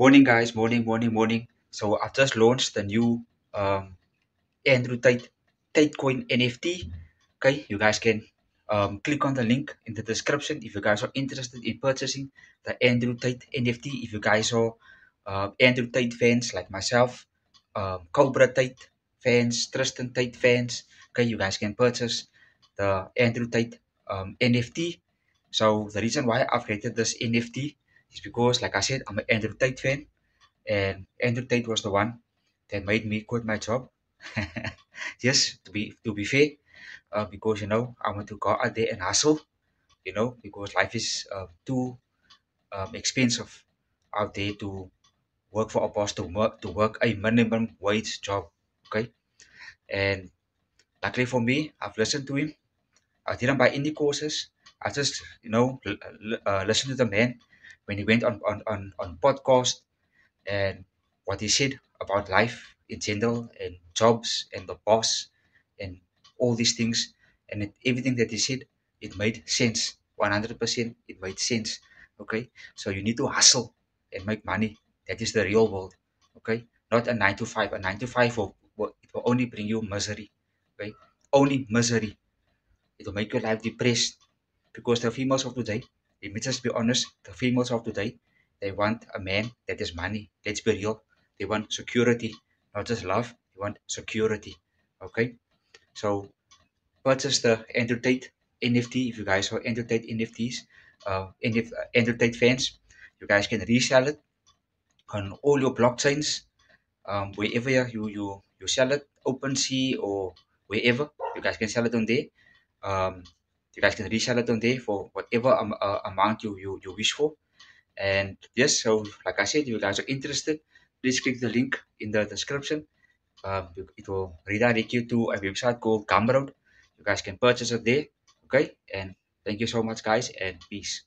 Morning, guys. Morning. So I've just launched the new Andrew Tate Coin NFT. Okay, you guys can click on the link in the description if you guys are interested in purchasing the Andrew Tate NFT. If you guys are Andrew Tate fans like myself, Cobra Tate fans, Tristan Tate fans, okay, you guys can purchase the Andrew Tate NFT. So the reason why I've created this NFT is because, like I said, I'm an Andrew Tate fan, and Andrew Tate was the one that made me quit my job. Yes, to be fair, because I want to go out there and hustle. Because life is too expensive out there to work for a boss, to work a minimum wage job. Okay, and luckily for me, I've listened to him. I didn't buy any courses. I just listened to the man when he went on podcast, and what he said about life in general and jobs and the boss and all these things, and everything that he said, it made sense. 100% it made sense. Okay, so you need to hustle and make money. That is the real world. Okay, not a 9 to 5. A 9 to 5 it will only bring you misery. Okay, only misery. It will make your life depressed, because the females of today, let me just be honest, the females of today, they want a man that is money. Let's be real. They want security, not just love. They want security. Okay, so purchase the Entertate NFT. If you guys are Entertate NFTs, Entertate fans, you guys can resell it on all your blockchains, wherever you sell it, OpenSea or wherever. You guys can sell it on there. um, you guys can resell it on there for whatever amount you wish for. And yes, so like I said, if you guys are interested, please click the link in the description. It will redirect you to a website called Gumroad. You guys can purchase it there. Okay, and thank you so much, guys, and peace.